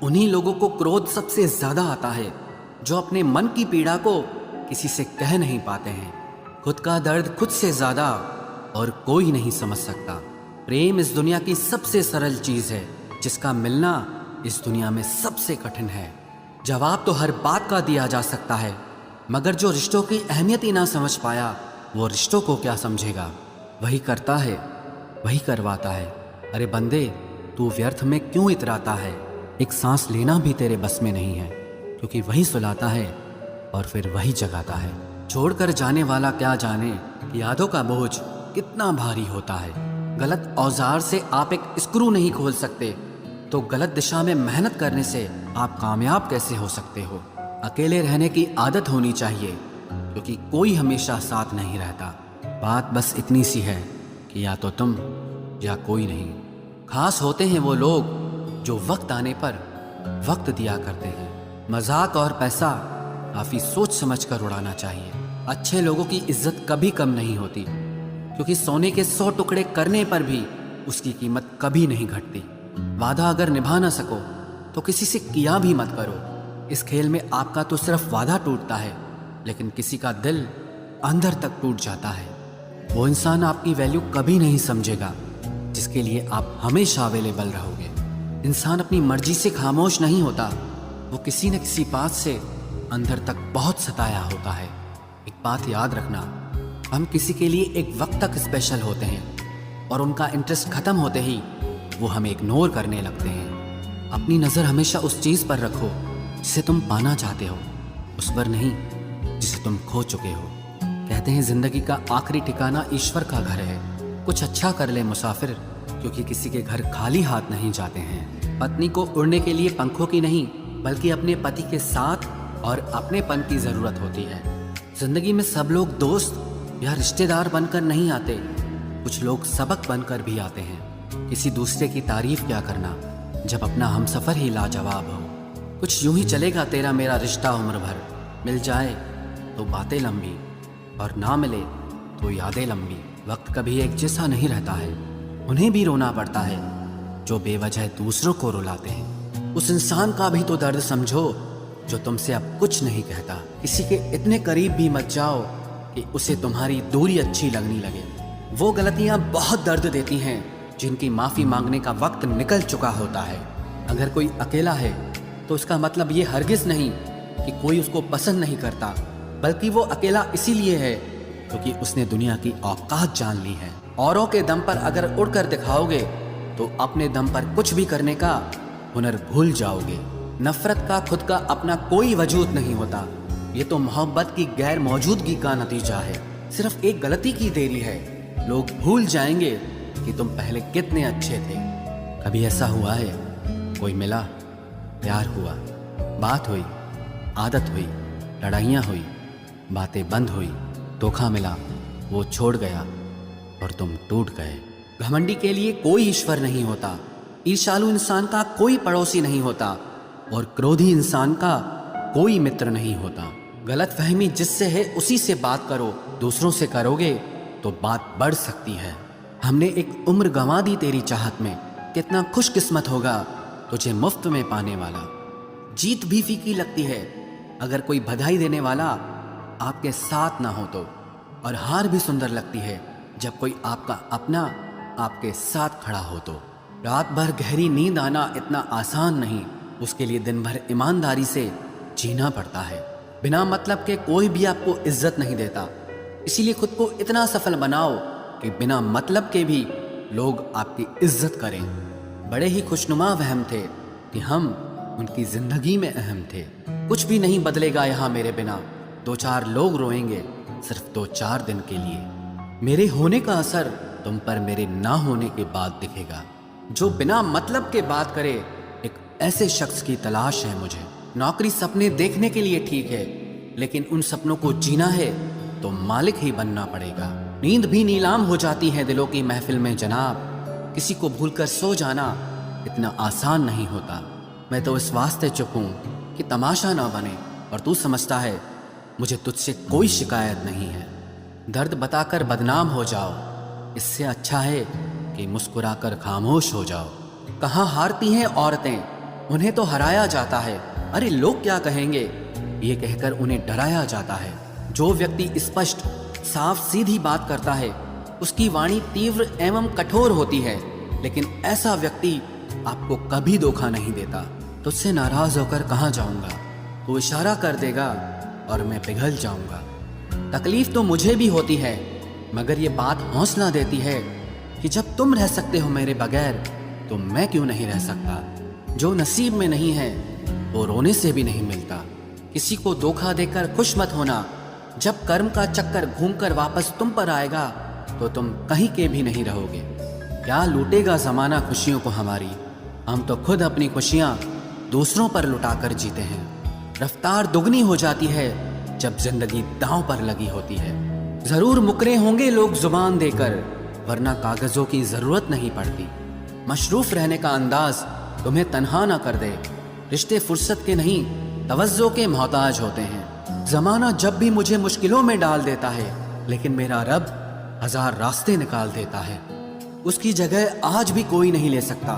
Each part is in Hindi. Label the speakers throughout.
Speaker 1: उन्हीं लोगों को क्रोध सबसे ज्यादा आता है जो अपने मन की पीड़ा को किसी से कह नहीं पाते हैं। खुद का दर्द खुद से ज्यादा और कोई नहीं समझ सकता। प्रेम इस दुनिया की सबसे सरल चीज है जिसका मिलना इस दुनिया में सबसे कठिन है। जवाब तो हर बात का दिया जा सकता है, मगर जो रिश्तों की अहमियत ही ना समझ पाया वो रिश्तों को क्या समझेगा। वही करता है, वही करवाता है। अरे बंदे, तू व्यर्थ में क्यों इतराता है? एक सांस लेना भी तेरे बस में नहीं है, क्योंकि वही सुलाता है और फिर वही जगाता है। छोड़कर जाने वाला क्या जाने कि यादों का बोझ कितना भारी होता है। गलत औजार से आप एक स्क्रू नहीं खोल सकते, तो गलत दिशा में मेहनत करने से आप कामयाब कैसे हो सकते हो? अकेले रहने की आदत होनी चाहिए, क्योंकि कोई हमेशा साथ नहीं रहता। बात बस इतनी सी है कि या तो तुम या कोई नहीं। खास होते हैं वो लोग जो वक्त आने पर वक्त दिया करते हैं। मजाक और पैसा काफी सोच समझ कर उड़ाना चाहिए। अच्छे लोगों की इज्जत कभी कम नहीं होती, क्योंकि सोने के 100 टुकड़े करने पर भी उसकी कीमत कभी नहीं घटती। वादा अगर निभा ना सको तो किसी से किया भी मत करो। इस खेल में आपका तो सिर्फ वादा टूटता है, लेकिन किसी का दिल अंदर तक टूट जाता है। वो इंसान आपकी वैल्यू कभी नहीं समझेगा जिसके लिए आप हमेशा अवेलेबल रहोगे। इंसान अपनी मर्जी से खामोश नहीं होता, वो किसी न किसी बात से अंदर तक बहुत सताया होता है। एक बात याद रखना, हम किसी के लिए एक वक्त तक स्पेशल होते हैं और उनका इंटरेस्ट खत्म होते ही वो हमें इग्नोर करने लगते हैं। अपनी नज़र हमेशा उस चीज़ पर रखो जिसे तुम पाना चाहते हो, उस पर नहीं जिसे तुम खो चुके हो। कहते हैं जिंदगी का आखिरी ठिकाना ईश्वर का घर है। कुछ अच्छा कर ले मुसाफिर, क्योंकि किसी के घर खाली हाथ नहीं जाते हैं। पत्नी को उड़ने के लिए पंखों की नहीं, बल्कि अपने पति के साथ और अपनेपन की जरूरत होती है। जिंदगी में सब लोग दोस्त या रिश्तेदार बनकर नहीं आते, कुछ लोग सबक बनकर भी आते हैं। किसी दूसरे की तारीफ क्या करना जब अपना हमसफर ही लाजवाब हो। कुछ यूं ही चलेगा तेरा मेरा रिश्ता उम्र भर, मिल जाए तो बातें लंबी और ना मिले तो यादें लंबी। वक्त कभी एक जैसा नहीं रहता है, उन्हें भी रोना पड़ता है जो बेवजह दूसरों को रुलाते हैं। उस इंसान का भी तो दर्द समझो जो तुमसे अब कुछ नहीं कहता। किसी के इतने करीब भी मत जाओ कि उसे तुम्हारी दूरी अच्छी लगने लगे। वो गलतियां बहुत दर्द देती हैं जिनकी माफी मांगने का वक्त निकल चुका होता है। अगर कोई अकेला है तो उसका मतलब ये हरगिज नहीं कि कोई उसको पसंद नहीं करता, बल्कि वो अकेला इसीलिए है क्योंकि उसने दुनिया की औकात जान ली है। औरों के दम पर अगर उड़कर दिखाओगे तो अपने दम पर कुछ भी करने का हुनर भूल जाओगे। नफरत का खुद का अपना कोई वजूद नहीं होता, ये तो मोहब्बत की गैर मौजूदगी का नतीजा है। सिर्फ एक गलती की देरी है, लोग भूल जाएंगे कि तुम पहले कितने अच्छे थे। कभी ऐसा हुआ है कोई मिला, प्यार हुआ, बात हुई, आदत हुई, लड़ाइयाँ हुई, बातें बंद हुई, धोखा मिला, वो छोड़ गया और तुम टूट गए। घमंडी के लिए कोई ईश्वर नहीं होता, ईर्ष्यालु इंसान का कोई पड़ोसी नहीं होता और क्रोधी इंसान का कोई मित्र नहीं होता। गलत फहमी जिससे है उसी से बात करो, दूसरों से करोगे तो बात बढ़ सकती है। हमने एक उम्र गंवा दी तेरी चाहत में, कितना खुशकिस्मत होगा तुझे मुफ्त में पाने वाला। जीत भी फीकी लगती है अगर कोई बधाई देने वाला आपके साथ ना हो तो, और हार भी सुंदर लगती है जब कोई आपका अपना आपके साथ खड़ा हो तो। रात भर गहरी नींद आना इतना आसान नहीं, उसके लिए दिन भर ईमानदारी से जीना पड़ता है। बिना मतलब के कोई भी आपको इज्जत नहीं देता, इसीलिए खुद को इतना सफल बनाओ कि बिना मतलब के भी लोग आपकी इज्जत करें। बड़े ही खुशनुमा वहम थे कि हम उनकी जिंदगी में अहम थे। कुछ भी नहीं बदलेगा यहाँ मेरे बिना, 2-4 लोग रोएंगे सिर्फ 2-4 दिन के लिए। मेरे होने का असर तुम पर मेरे ना होने के बाद दिखेगा। जो बिना मतलब के बात करे, एक ऐसे शख्स की तलाश है मुझे। नौकरी सपने देखने के लिए ठीक है, लेकिन उन सपनों को जीना है तो मालिक ही बनना पड़ेगा। नींद भी नीलाम हो जाती है दिलों की महफिल में जनाब, किसी को भूलकर सो जाना इतना आसान नहीं होता। मैं तो इस वास्ते चुप हूँ कि तमाशा ना बने, और तू समझता है मुझे तुझसे कोई शिकायत नहीं है। दर्द बताकर बदनाम हो जाओ, इससे अच्छा है कि मुस्कुराकर खामोश हो जाओ। कहाँ हारती हैं औरतें, उन्हें तो हराया जाता है, अरे लोग क्या कहेंगे, ये कहकर उन्हें डराया जाता है। जो व्यक्ति स्पष्ट साफ सीधी बात करता है उसकी वाणी तीव्र एवं कठोर होती है, लेकिन ऐसा व्यक्ति आपको कभी धोखा नहीं देता। तुझसे नाराज होकर कहाँ जाऊंगा, तू इशारा कर देगा और मैं पिघल जाऊंगा। तकलीफ तो मुझे भी होती है, मगर ये बात हौसला देती है कि जब तुम रह सकते हो मेरे बगैर तो मैं क्यों नहीं रह सकता। जो नसीब में नहीं है वो रोने से भी नहीं मिलता। किसी को धोखा देकर खुश मत होना। जब कर्म का चक्कर घूमकर वापस तुम पर आएगा तो तुम कहीं के भी नहीं रहोगे। क्या लूटेगा जमाना खुशियों को हमारी, हम तो खुद अपनी खुशियां दूसरों पर लुटाकर जीते हैं। रफ्तार दुगनी हो जाती है जब जिंदगी दांव पर लगी होती है। जरूर मुकरे होंगे लोग जुबान देकर, वरना कागजों की जरूरत नहीं पड़ती। मशरूफ रहने का अंदाज तुम्हें तन्हा ना कर दे। रिश्ते फुर्सत के नहीं तवज्जो के मोहताज होते हैं। जमाना जब भी मुझे मुश्किलों में डाल देता है, लेकिन मेरा रब 1000 रास्ते निकाल देता है। उसकी जगह आज भी कोई नहीं ले सकता।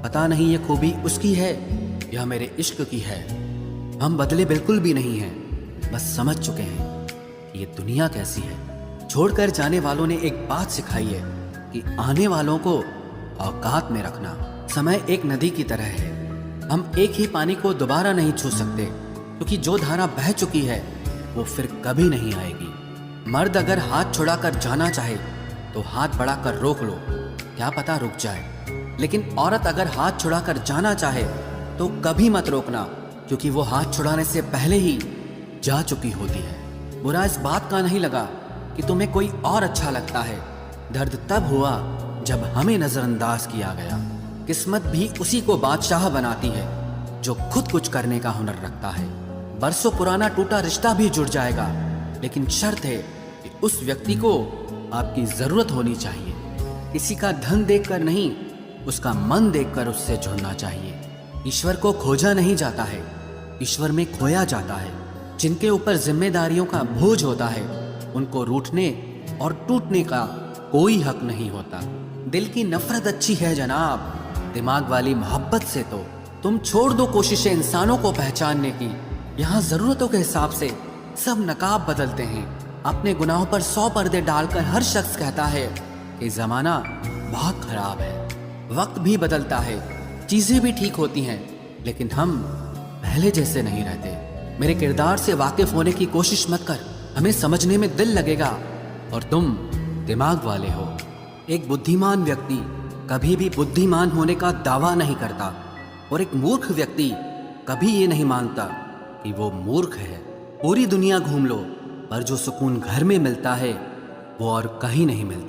Speaker 1: पता नहीं ये खूबी उसकी है या मेरे इश्क की है। हम बदले बिल्कुल भी नहीं हैं, बस समझ चुके हैं कि ये दुनिया कैसी है। छोड़कर जाने वालों ने एक बात सिखाई है कि आने वालों को औकात में रखना। समय एक नदी की तरह है, हम एक ही पानी को दोबारा नहीं छू सकते, क्योंकि जो धारा बह चुकी है वो फिर कभी नहीं आएगी। मर्द अगर हाथ छुड़ाकर जाना चाहे तो हाथ बढ़ाकर रोक लो, क्या पता रुक जाए। लेकिन औरत अगर हाथ छुड़ाकर जाना चाहे तो कभी मत रोकना, क्योंकि वो हाथ छुड़ाने से पहले ही जा चुकी होती है। बुरा इस बात का नहीं लगा कि तुम्हें कोई और अच्छा लगता है। दर्द तब हुआ जब हमें नजरअंदाज किया गया। किस्मत भी उसी को बादशाह बनाती है जो खुद कुछ करने का हुनर रखता है। बरसों पुराना टूटा रिश्ता भी जुड़ जाएगा, लेकिन शर्त है कि उस व्यक्ति को आपकी जरूरत होनी चाहिए। किसी का धन देखकर नहीं, उसका मन देखकर उससे जुड़ना चाहिए। ईश्वर को खोजा नहीं जाता है, ईश्वर में खोया जाता है। जिनके ऊपर जिम्मेदारियों का बोझ होता है उनको रूठने और टूटने का कोई हक नहीं होता। दिल की नफरत अच्छी है जनाब, दिमाग वाली मोहब्बत से तो तुम छोड़ दो कोशिशें इंसानों को पहचानने की। यहाँ जरूरतों के हिसाब से सब नकाब बदलते हैं। अपने गुनाहों पर 100 पर्दे डालकर हर शख्स कहता है कि जमाना बहुत खराब है। वक्त भी बदलता है, चीजें भी ठीक होती हैं, लेकिन हम पहले जैसे नहीं रहते। मेरे किरदार से वाकिफ होने की कोशिश मत कर, हमें समझने में दिल लगेगा और तुम दिमाग वाले हो। एक बुद्धिमान व्यक्ति कभी भी बुद्धिमान होने का दावा नहीं करता और एक मूर्ख व्यक्ति कभी ये नहीं मानता कि वो मूर्ख है। पूरी दुनिया घूम लो, पर जो सुकून घर में मिलता है वो और कहीं नहीं मिलता।